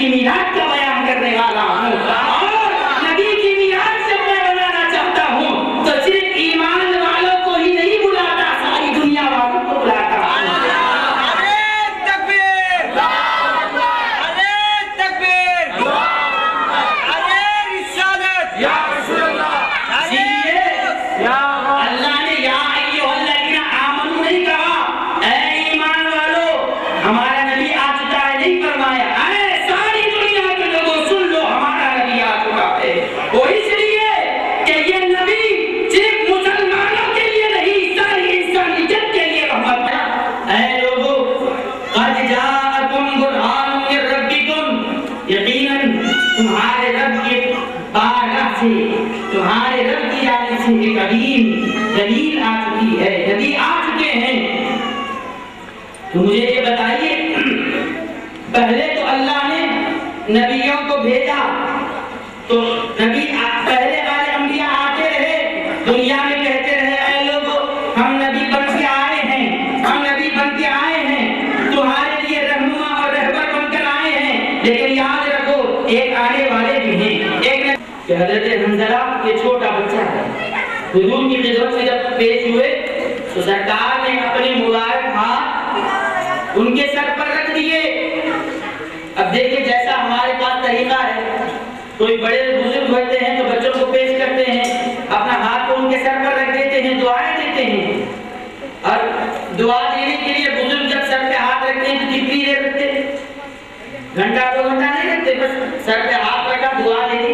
میراث کا بیان کرنے والا ہوں، اور نبی کی میراث جب میں بنانا چاہتا ہوں تو صرف ایمان والوں کو ہی نہیں بلاتا، ساری دنیا والوں کو بلاتا ہوں۔ اللہ نے یا ایھا الذین آمنوا نہیں کہا اے ایمان والو ہمارا نبی آ چکا ہے، نہیں فرمایا اے ساری دنیا کے لوگوں سن لو ہمارا نبی آ چکا ہے۔ وہ اس لیے کہ یہ نبی صرف مسلمانوں کے لیے نہیں، ساری انسانیت کے لیے رحمت ہے۔ اے لوگوں قد جاءکم برہان من ربکم، یقیناً تمہارے رب کے بارگاہ سے، تمہارے رب کی جانب سے ایک عظیم دلیل آ چکی ہے، نبی آ چکے ہیں۔ تو مجھے یہ بتائیے، پہلے تو اللہ نے نبیوں کو بھیجا تو نبی پہلے والے انبیاء آتے رہے، دنیا میں کہتے رہے اے لوگوں ہم نبی بن کے آئے ہیں، ہم نبی بن کے آئے ہیں، تمہارے لیے رہنما اور رہبر بن کر آئے ہیں، لیکن یاد رکھو ایک آنے والے بھی ہیں۔ ایک کہ حضرت حنظلہ یہ چھوٹا بچہ ہے، حضور کی خدمت سے جب پیش ہوئے تو سرکار نے اپنے مبارک ہاتھ ان کے سر پر رکھ دیے۔ اب دیکھیں جیسا ہمارے پاس طریقہ ہے، کوئی بڑے بزرگ ہوتے ہیں تو بچوں کو پیش کرتے ہیں، اپنا ہاتھ کو ان کے سر پر رکھ دیتے ہیں، دعائیں دیتے ہیں، اور دعا دینے کے لیے بزرگ جب سر پہ ہاتھ رکھتے ہیں تو کتنی دیر رکھتے ہیں؟ گھنٹہ 2 گھنٹہ نہیں رکھتے، بس سر پہ ہاتھ رکھا دعا دے دی،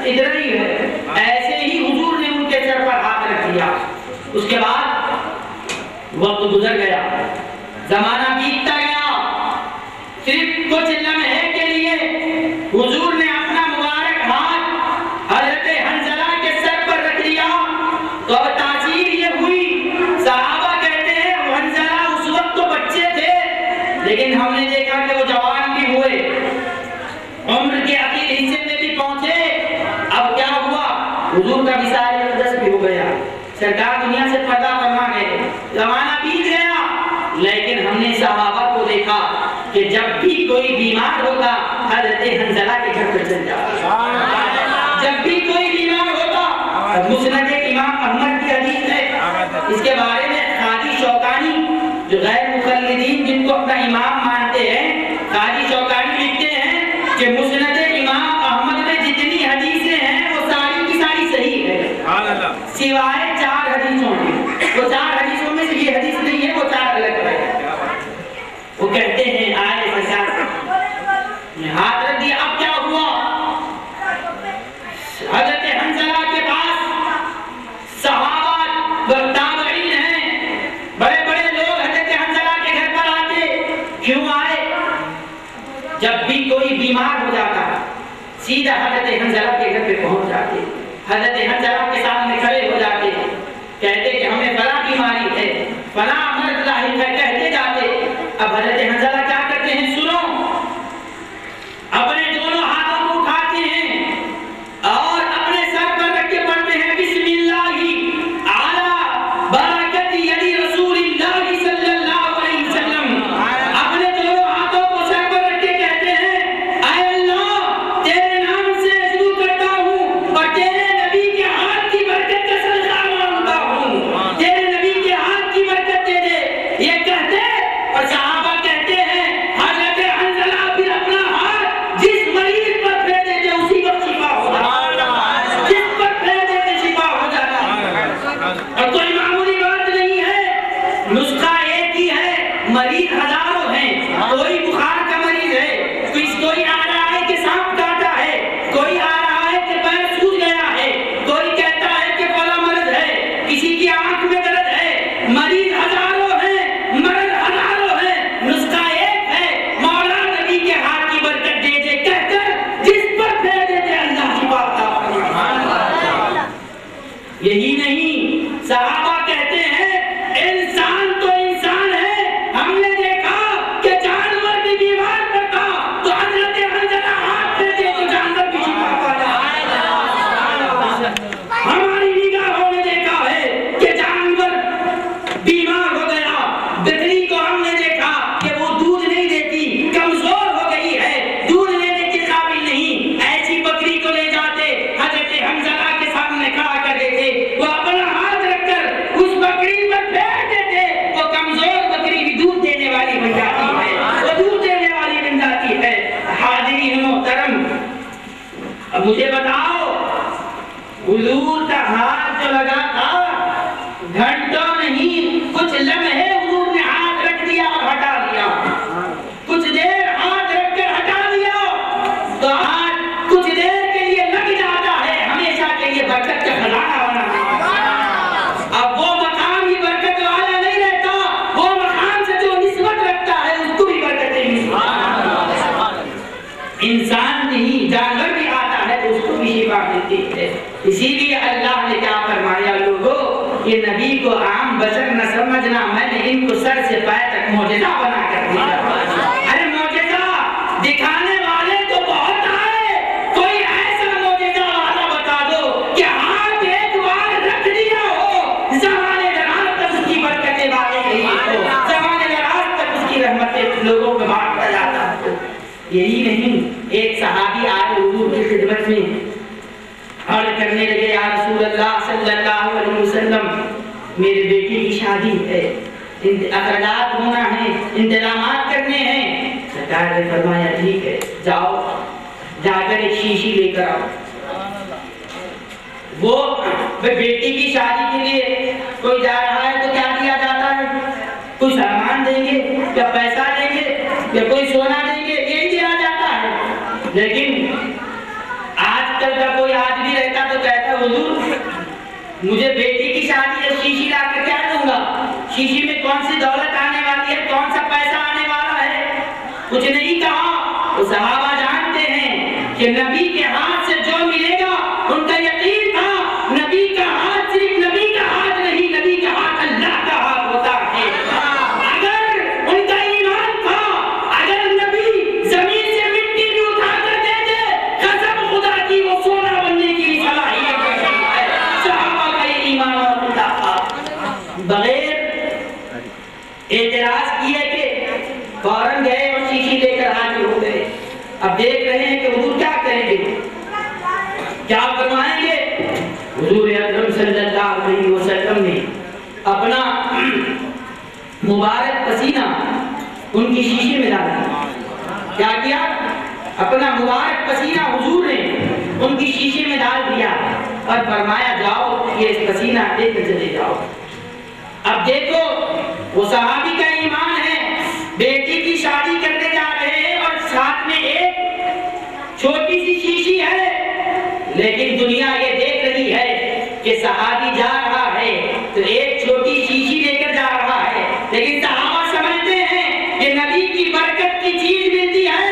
ادھر ہی ہے۔ ایسے ہی حضور نے ان کے سر پر ہاتھ رکھ دیا۔ اس کے بعد وقت گزر گیا، زمانہ بیتتا گیا، صرف کچھ لمحے کے لیے حضور نے اپنا مبارک ہاتھ حضرت حنظلہ کے سر پر رکھ دیا تو اب تاثیر یہ ہوئی، صحابہ کہتے ہیں حنظلہ اس وقت تو بچے تھے لیکن ہم نے دیکھا کہ وہ جوان بھی ہوئے، عمر کے اخیر حصے میں بھی پہنچے۔ اب کیا ہوا؟ حضور کا وصال اقدس بھی ہو گیا، سرکار دنیا سے پردہ فرما گئے، زمانہ بیت گیا، لیکن ہم نے صحابہ کو دیکھا کہ جب بھی کوئی بیمار ہوتا حضرت حنظلہ کے گھر پر چل جاتا، جب بھی کوئی بیمار ہوتا۔ مسند امام احمد کی حدیث ہے، اس کے بارے میں قاضی شوکانی جو غیر مقلدین جن کو اپنا امام مانتے ہیں، قاضی شوکانی لکھتے ہیں کہ مسند امام احمد میں جتنی حدیثیں ہیں وہ ساری کی ساری صحیح ہے، سوائے 4 حدیثوں کے۔ وہ 4 حدیثوں میں سے یہ حدیث نہیں ہے، وہ 4 الگ ہے۔ وہ کہتے ہیں آئے فساد نے ہاتھ رکھ دیا۔ اب کیا ہوا؟ حضرت حنظلہ کے پاس صحابہ تابعین ہیں، بڑے بڑے لوگ حضرت حنظلہ کے گھر پر آتے، کیوں آئے؟ جب بھی کوئی بیمار ہو جاتا سیدھا حضرت حنظلہ کے گھر پہ پہنچ جاتے، حضرت حنظلہ کے سامنے کھڑے ہو جاتے، کہتے کہ ہمیں فلاں بیماری ہے، فلاں مرض لاحق ہے، کہتے جاتے۔ اب حضرت حنظلہ کیا کرتے ہیں؟ سنو، اپنے دونوں ہاتھوں کو اٹھاتے ہیں اور اپنے سر پر رکھ کے پڑھتے ہیں بسم اللہ علی برکت یدی رسول اللہ صلی اللہ علیہ وسلم۔ اپنے دونوں ہاتھوں کو سر پر رکھ کے کہتے ہیں اے اللہ تیرے نام سے شروع کرتا ہوں اور تیرے نبی کے ہاتھ کی برکت کا صدقہ مانگتا ہوں، تیرے نبی کے ہاتھ کی برکت دے دے، یہ کہتے اور صحابہ کہتے ہیں حضرت مجھے بتاؤ حضور کا ہاتھ جو لگا تھا گھنٹوں نہیں کچھ لمحے حضور نے ہاتھ رکھ دیا اور ہٹا دیا، کچھ دیر ہاتھ رکھ کر ہٹا دیا تو ہاتھ کچھ دیر کے لیے لگ جاتا ہے، ہمیشہ کے لیے برکت کا خزانہ بنا ہے۔ اب وہ مقام ہی برکت والا نہیں رہتا، وہ مقام سے جو نسبت رکھتا ہے اس کو بھی برکتیں ملتی ہیں۔ انسان نہیں جانور بھی آتا ہے تو اس کو بھی شفا ملتی ہے۔ اسی لیے اللہ نے کیا فرمایا، لوگوں یہ نبی کو عام بشر نہ سمجھنا، میں نے ان کو سر سے پائے تک معجزہ بنا کر دیا۔ ارے معجزہ دکھانے والے تو بہت آئے، کوئی ایسا معجزہ والا بتا دو کہ ہاتھ ایک بار رکھ دیا ہو، زمانے دراز تک اس کی برکتیں باقی رہی ہو، زمانے دراز تک اس کی رحمتیں لوگوں کو بانٹتا جاتا ہو۔ یہی نہیں، ایک صحابی آئے حضور کی خدمت میں عرض کرنے لگے، یا رسول اللہ صلی اللہ علیہ وسلم میرے بیٹی کی شادی ہے، اخراجات ہونا ہے، انتظامات کرنے ہیں۔ سرکار نے فرمایا ٹھیک ہے، جاؤ جا کر ایک شیشی لے کر آؤ۔ وہ بیٹی کی شادی کے لیے کوئی جا رہا ہے تو کیا دیا جاتا ہے؟ کوئی سامان دیں گے یا پیسہ دیں گے یا کوئی سونا دیں گے، یہی دیا جاتا ہے۔ لیکن آج کل کا کوئی آدمی رہتا تو کہتا حضور مجھے بیٹی کی شادی ہے، شیشی لا کر کیا دوں گا؟ شیشی میں کون سی دولت آنے والی ہے، کون سا پیسہ آنے والا ہے؟ کچھ نہیں کہا۔ وہ صحابہ جانتے ہیں کہ نبی کے ہاتھ سے جو ملے گا، ان کا یقین تھا نبی کا ہاتھ صرف نبی کا ہاتھ نہیں، نبی کا ہاتھ اللہ کا ہاتھ ہوتا ہے۔ اگر ان کا ایمان تھا، اگر نبی زمین سے مٹی بھی اٹھا کر دے دے، قسم خدا کی وہ سونا بننے کی صلاحیت رکھتی ہے۔ صحابہ کا یہ ایمان اور خدا تھا۔ بغیر اعتراض کیے کہ فوراً گئے اور شیشی لے کر حاضر ہو گئے۔ اب دیکھ رہے ہیں کہ حضور کیا کریں گے، کیا فرمائیں گے۔ حضور اکرم صلی اللہ علیہ وسلم نے اپنا مبارک پسینہ ان کی شیشے میں ڈال دیا۔ کیا کیا؟ اپنا مبارک پسینہ حضور نے ان کی شیشے میں ڈال دیا اور فرمایا جاؤ یہ پسینہ لے کر چلے جاؤ۔ اب دیکھو وہ صحابی کا ایمان ہے، بیٹی کی شادی کرنے جا رہے ہیں اور ساتھ میں ایک چھوٹی سی شیشی ہے، لیکن دنیا یہ دیکھ رہی ہے کہ صحابی جا رہا ہے تو ایک چھوٹی شیشی لے کر جا رہا ہے، لیکن صحابہ سمجھتے ہیں کہ نبی کی برکت کی چیز ملتی ہے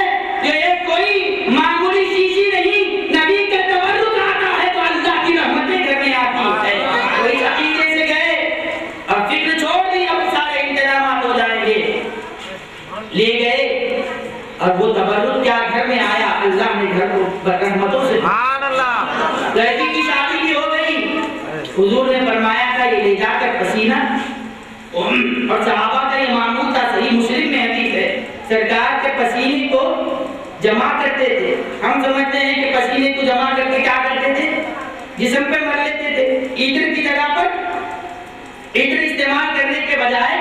جو ایک کوئی معمولی شیشی نہیں، نبی کا تبرک آتا ہے تو اللہ کی رحمتیں گھر میں آتی ہے۔ کوئی عقیدے سے گئے اور فکر چھوڑ دی، اب سارے انتظامات ہو جائیں گے، لے گئے اور وہ تبرک کیا گھر میں آیا، اللہ نے گھر کو رحمتوں سے لڑکی کی شادی بھی ہو گئی۔ حضور نے فرمایا تھا یہ لے جا کر پسینہ، اور صحابہ کا یہ معمول تھا، صحیح مسلم میں حدیث ہے، سرکار کے پسینے کو جمع کرتے تھے۔ ہم سمجھتے ہیں کہ پسینے کو جمع کر کے کیا کرتے تھے، جسم پہ مل لیتے تھے۔ عطر کی جگہ پر عطر استعمال کرنے کے بجائے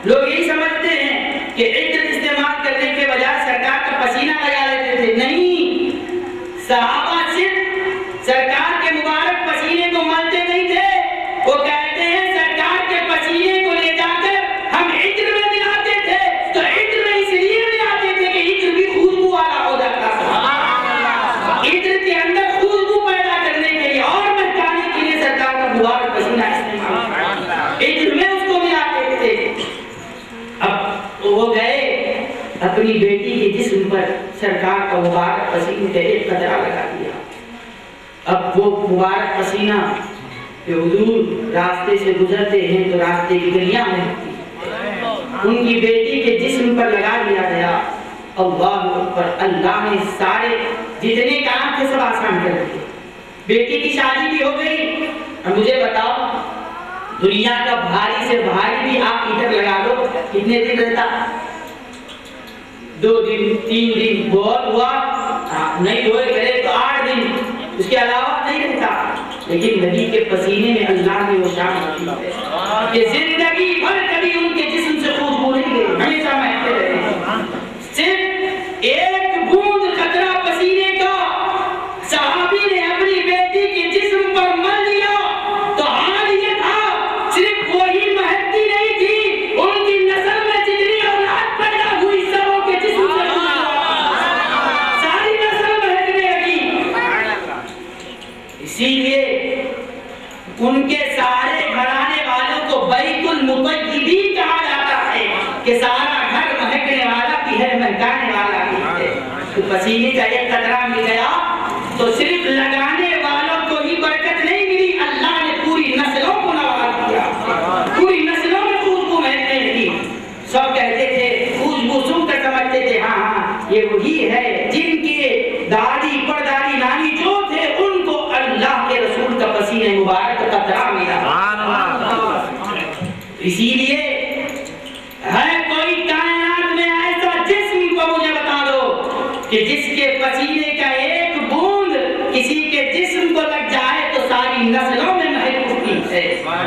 لوگ یہی سمجھتے ہیں کہ عطر استعمال کرنے کے بجائے سرکار کا پسینہ لگا لیتے تھے۔ نہیں، صحابہ صرف سرکار کے مبارک پسینے کو ملتے نہیں تھے، وہ کہتے ہیں سرکار کے پسینے کو لے جا کر ہم عطر میں ملاتے تھے، تو عطر میں اس لیے ملاتے تھے کہ عطر بھی خوشبو والا ہو جاتا تھا۔ عطر کے اندر خوشبو پیدا کرنے کے لیے اور مہکانے کے لیے سرکار کا مبارک پسینہ استعمال کرتے، عطر میں اس کو ملاتے تھے۔ اب وہ گئے اپنی بیٹی کے جسم پر سرکار کا مبارک پسینے کا ایک قطرہ لگا دیا۔ اب وہ مبارک پسینہ کہ حضور راستے سے گزرتے ہیں تو راستے کی گلیاں میں ان کی بیٹی کے جسم پر لگا دیا گیا۔ اللہ اکبر، اللہ نے سارے جتنے کام تھے سب آسان کر دیے۔ بیٹی کی شادی بھی ہو گئی۔ اور مجھے بتاؤ دنیا کا بھاری سے بھاری بھی آپ عطر لگا دو کتنے دن رہتا؟ 2 دن 3 دن، بہت ہوا نہیں ہوئے کرے تو 8 دن، اس کے علاوہ نہیں رہتا۔ لیکن نبی کے پسینے میں اللہ نے وہ شان رکھی ہے کہ زندگی بھر کبھی ان کے جسم سے خوشبو نہیں گئی، ہمیشہ مہکتے رہے۔ صرف ایک بوند قطرہ پسینے کا کہ پسینے کا ایک قطرہ مل گیا تو صرف لگانے والوں کو ہی برکت نہیں ملی، اللہ نے پوری نسلوں کو نواز دیا، پوری نسلوں میں خوشبو مہکنے لگی۔ سب کہتے تھے، خوشبو سن کر سمجھتے تھے ہاں ہاں یہ وہی ہے جن کے دادی پردادی نانی جو تھے ان کو اللہ کے رسول کا پسینے مبارک کا قطرہ ملا۔ اسی لیے ہے کوئی کائنات میں ایسا جسم کو مجھے بتا دو کہ جس کے پسینے کا ایک بوند کسی کے جسم کو لگ جائے تو ساری نسلوں میں مہک اٹھتی ہے،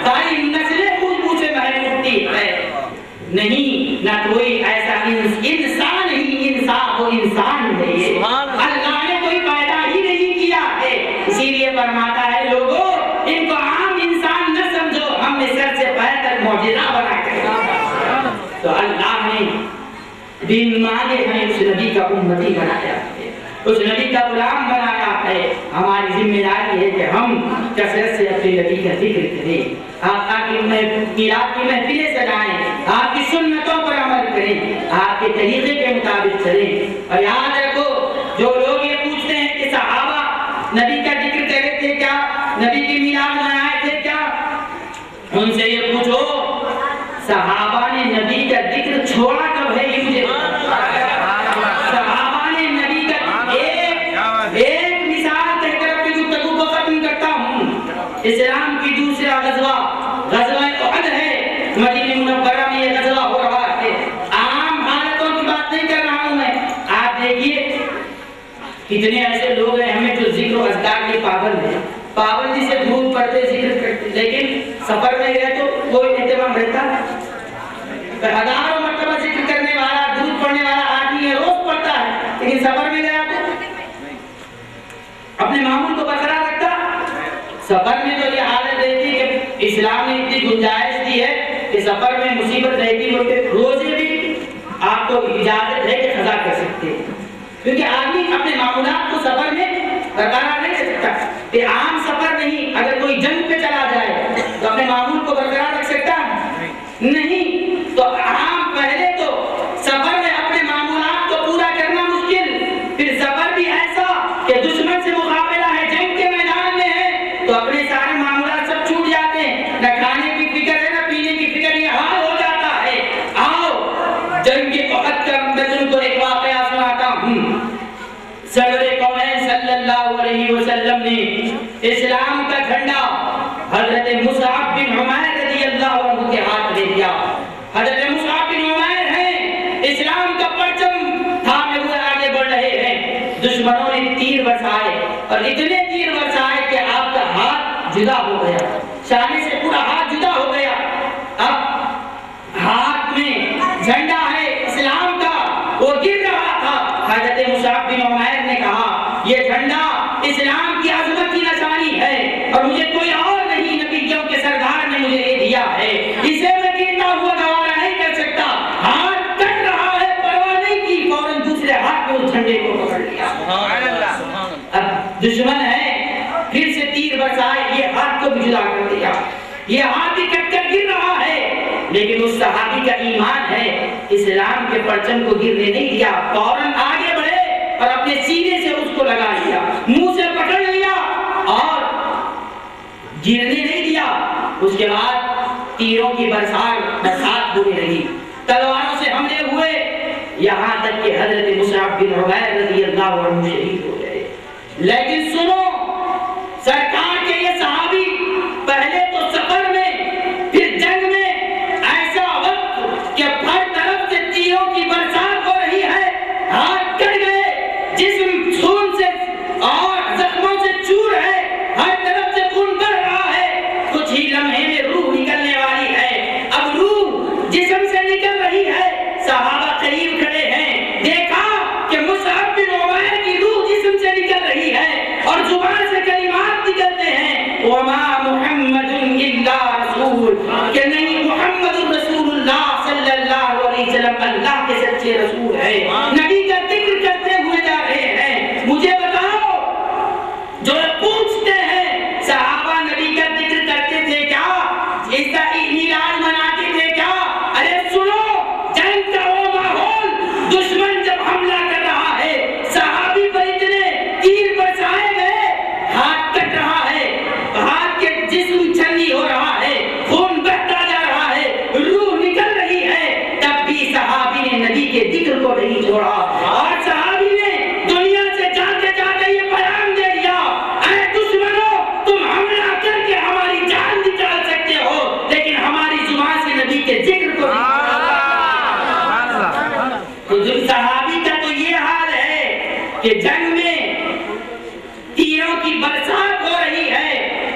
ساری نسلیں خوشبو سے مہک اٹھتی ہے۔ نہیں، نہ کوئی ایسا انسان ہی انسان، وہ انسان ہے، یہ اللہ نے کوئی پیدا ہی نہیں کیا ہے۔ اسی لیے فرماتا ہے لوگوں ان کو عام انسان نہ سمجھو، ہم نے سر سے پیر تک معجزہ بنا کے تو اللہ نے بن مانگے ہمیں اس نبی کا امتی بنایا ہے، اس نبی کا غلام بنایا ہے۔ ہماری ذمہ داری ہے کہ ہم کثرت سے اپنے نبی کا ذکر کریں، آپ کی میلاد کی محفلیں سجائیں، آپ کی سنتوں پر عمل کریں، آپ کے طریقے کے مطابق چلیں۔ اور یاد رکھو جو لوگ یہ پوچھتے ہیں کہ صحابہ نبی کا ذکر کر رہے تھے کیا، نبی کی میلاد منائے تھے کیا، ان سے یہ پوچھو صحابہ نے نبی کا ذکر چھوڑا کب ہے، یہ مجھے صحابہ نے نبی کا ایک مثال کہہ کر اپنی گفتگو کو ختم کرتا ہوں۔ اسلام کی دوسرا غزوہ غزوہ احد ہے، مدینہ منورہ میں یہ غزوہ ہو رہا ہے۔ عام حالتوں کی بات نہیں کر رہا ہوں میں، آپ دیکھیے کتنے ایسے لوگ ہیں ہمیں جو ذکر و اذکار کے پابند ہیں، پابندی سے دھوپ پڑھتے ذکر کرتے، لیکن سفر میں گئے تو کوئی اہتمام رہتا ہے؟ ہزاروں مرتبہ ذکر کرنے والا دودھ پڑھنے والا آدمی ہے، روز پڑھتا ہے، لیکن سفر میں گیا تو اپنے معمول کو برقرار رکھتا۔ سفر میں تو یہ حالت رہتی کہ اسلام نے اتنی گنجائش دی ہے کہ سفر میں مصیبت رہتی ہے، روزے بھی آپ کو اجازت ہے کہ قضا کر سکتے ہیں، کیونکہ آدمی اپنے معمولات کو سفر میں برقرار نہیں رکھ سکتا۔ یہ عام سفر نہیں، اگر کوئی جنگ پہ چلا جائے تو اپنے معمول کو برقرار رکھ سکتا ہے نہیں۔ تو عام پہلے تو سفر میں اپنے معمولات کو پورا کرنا مشکل، پھر سفر بھی ایسا کہ دشمن سے مقابلہ ہے، جنگ کے میدان میں ہے تو اپنے سارے معمولات سب چھوٹ جاتے ہیں، نہ کھانے کی فکر ہے نہ پینے کی فکر، یہ حال ہو جاتا ہے۔ آؤ جنگ احد کا میں تم کو ایک واقعہ سناتا ہوں۔ سرور کونین صلی اللہ علیہ وسلم نے اسلام کا جھنڈا حضرت مصعب بن عمیر رضی اللہ عنہ کے ہاتھ دے دیا۔ حضرت مصعب بن عمیر ہیں، اسلام کا پرچم تھامے ہوئے آگے بڑھ رہے ہیں، دشمنوں نے تیر برسائے اور اتنے تیر برسائے کہ آپ کا ہاتھ جدا ہو گیا، شانے سے پورا ہاتھ جدا ہو گیا۔ اب ہاتھ میں جھنڈا ہے اسلام کا، وہ گر رہا تھا۔ حضرت مصعب بن عمیر نے کہا یہ جھنڈا اسلام کی عظمت کی نشانی ہے اور مجھے کوئی اور نہیں، نبیوں کے سردار نے مجھے یہ دیا ہے، اسے میں گرتا ہوا گوارا نہیں کر سکتا۔ ہاتھ کٹ رہا ہے، پرواہ نہیں کی، فوراً دوسرے ہاتھ میں اس جھنڈے کو پکڑ لیا۔ اب دشمن ہے، پھر سے تیر برسائے، یہ ہاتھ کو بھی جدا کر دیا، یہ ہاتھ بھی کٹ کر گر رہا ہے، لیکن اس صحابی کا ایمان ہے، اسلام کے پرچم کو گرنے نہیں دیا، فوراً آگے بڑھے اور اپنے سینے سے اس کو لگا لیا، منہ سے پکڑ لیا اور گرنے نہیں دیا۔ اس کے بعد تیروں کی برسات ہونے لگی، تلواروں سے حملے ہوئے، یہاں تک کہ حضرت مصعب بن عمیر رضی اللہ عنہ شہید ہو گئے۔ لیکن سنو سرکار کے یہ صحابی پہلے تو سفر میں پھر جنگ میں ایسا وقت کہ ہر طرف سے تیروں کی برسات ہو رہی ہے، ہاتھ کٹ گئے، جسم خون سے اور زخموں سے چور ہے، ہر طرف سے خون بہہ رہا ہے، کچھ ہی لمحے میں روح نکلنے والی ہے۔ اب روح جسم سے نکل رہی ہے، صحابہ قریب کھڑے ہیں، دیکھا کہ مصعب بن عمیر کی روح جسم سے نکل رہی ہے اور زبان سے کلمات نکلتے ہیں، وما محمد الا رسول، کہ نہیں محمد رسول اللہ صلی اللہ علیہ وسلم اللہ کے سچے رسول ہے، نبی کا ذکر کرتے ہوئے جا رہے ہیں۔ مجھے بتاؤ کہ جنگ میں تیروں کی برسات ہو رہی ہے،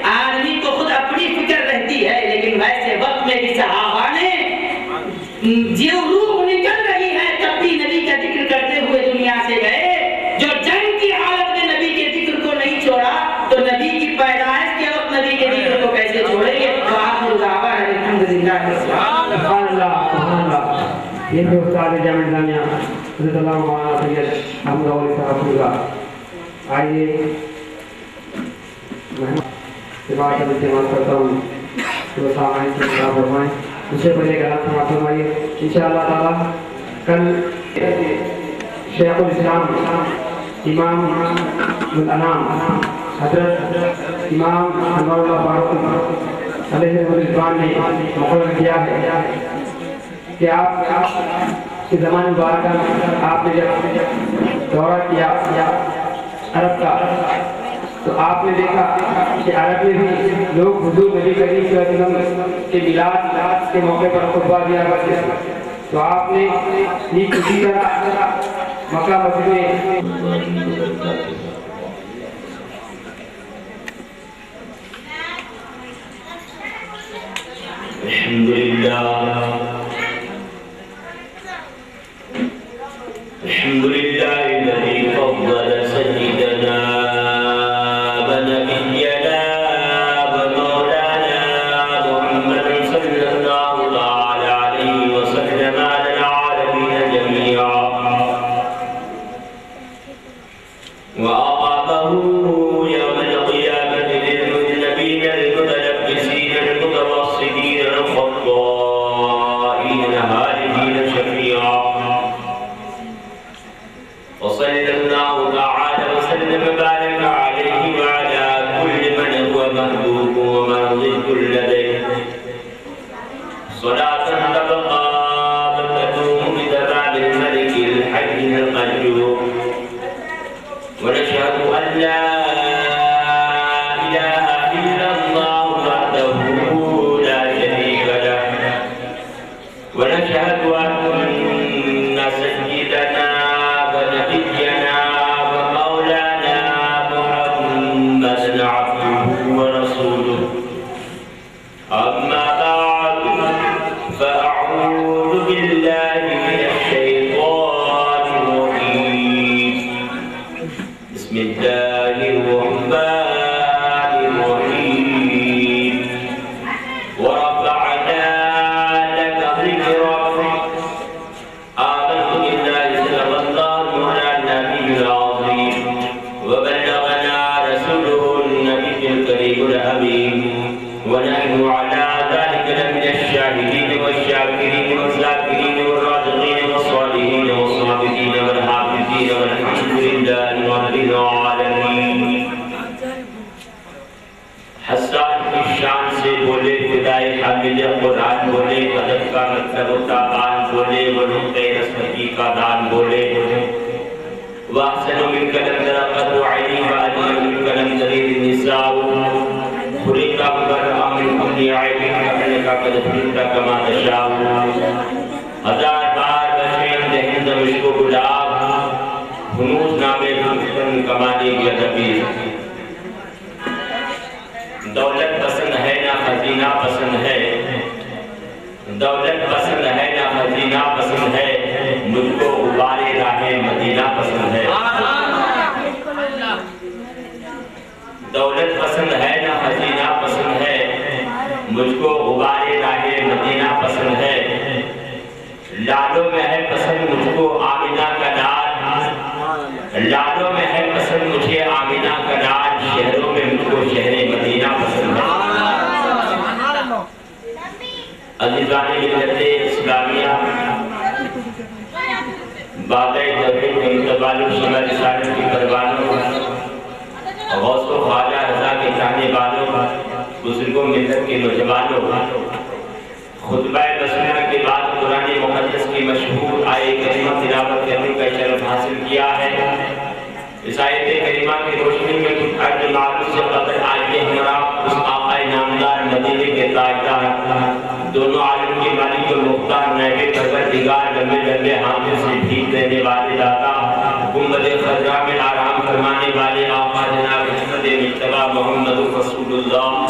آدمی کو خود اپنی فکر رہتی ہے، لیکن ویسے وقت میں بھی صحابہ نے جو روح نکل رہی ہے تب بھی نبی کا ذکر کرتے ہوئے دنیا سے گئے۔ جو جنگ کی حالت میں نبی کے ذکر کو نہیں چھوڑا تو نبی کی پیدائش کے وقت نبی کے ذکر کو کیسے چھوڑیں گے؟ تو آخر دعوانا الحمدللہ۔ سبحان اللہ سبحان اللہ۔ یہ جو استاد جامع اسلامیہ حضرت اللہ مولانا سید احمد اولی صاحب کا آئیے میں سے بات استعمال کرتا ہوں تو سامعین سے خطاب فرمائیں۔ اس سے پہلے کلام سماعت فرمائیے انشاءاللہ تعالی۔ کل شیخ الاسلام امام الانام حضرت امام انور اللہ فاروق علیہ الرضوان نے مقرر کیا ہے کہ آپ کے زمان مبارکہ میں آپ نے جب دورہ کیا عرب کا تو آپ نے دیکھا کہ عرب میں بھی لوگ حضور نبی کریم صلی اللہ علیہ وسلم کے میلاد کے موقع پر خطبہ دیا کرتے تھے، تو آپ نے ٹھیک اسی طرح مکہ مسجد میں الحمد لله الذي فضل سيدنا ونبينا ومولانا محمد صلى الله تعالى عليه وسلم على العالمين جميعا وأقامه يوم القيامة للمذنبين المتلبسين المتوسطين الخطائين الهالكين شفيعا وصلى الله تعالى وسلم وبارك عليه وعلى كل من هو محبوب ومرضي لديه صلاة تبقى وتدوم بتبع الملك الحي القيوم ونشهد أن لا إله إلا الله وحده لا شريك له ونشهد أن سيدنا ونبينا ومولانا محمدا عبده ورسوله أما بعد فأعوذ بالله من الشيطان الرجيم بسم الله الرحمن الرحيم ورفعنا لك ذكرك آمنت بالله صدق الله على النبي العظيم وبلغنا رسوله النبي الكريم الأمين ونحن على ذلك لمن الشاهدين والشاكرين والذاكرين والرازقين والصالحين والصابرين والحافظين والحمد لله رب العالمين۔ حسان کی شان سے بولے خدائے حامل قرآن بولے، ادب کا مطلب تابان بولے، ونقطۂ رسمتی کا دان بولے، وَأَحْسَنُ مِنْكَ لَمْ تَرَ قَطُّ عَيْنِي وَأَجْمَلُ مِنْكَ لَمْ تَلِدِ النِّسَاءُ خُلِقْتَ مُبَرَّأً مِنْ كُلِّ عَيْبٍ كَأَنَّكَ قَدْ خُلِقْتَ كَمَا تَشَاءُ۔ ہزار بار بشر دہند مشک و گلاب، ہنوز نامے حسن کمانے کی ادبی۔ دولت پسند ہے نہ خزینہ پسند ہے، دولت پسند ہے نہ خزینہ پسند ہے، مجھ کو غبار راہ مدینہ پسند ہے۔ دولت پسند ہے نہ خزینہ پسند ہے، مجھ کو غبار راہ مدینہ پسند ہے۔ لالوں میں ہے پسند مجھ کو آمینہ کا لال، لالوں میں ہے پسند مجھے آمینہ کا لال، شہروں میں مجھ کو شہر مدینہ پسند ہے۔ عزیزان ملت اسلامیہ، باغِ توحید کے متبالوں، شمع رسالت کی پروانوں، غوث و خواجہ رضا کے چاہنے والوں، بزرگوں ملت کے نوجوانوں، خطبہ مسنونہ کے بعد قرآن مقدس کی مشہور آیت کریمہ تلاوت کرنے کا شرف حاصل کیا ہے۔ اس آیت کریمہ کی روشنی میں کچھ عرض معروف سے قبل آئیے ہمارا اس آقا نامدار مدینے کے تاجدار، دونوں عالم کے مالک و مختار، نائب پروردگار، لمبے لمبے ہاتھوں سے بھیک دینے والے داتا، گنبد خضرا میں رسول اللہ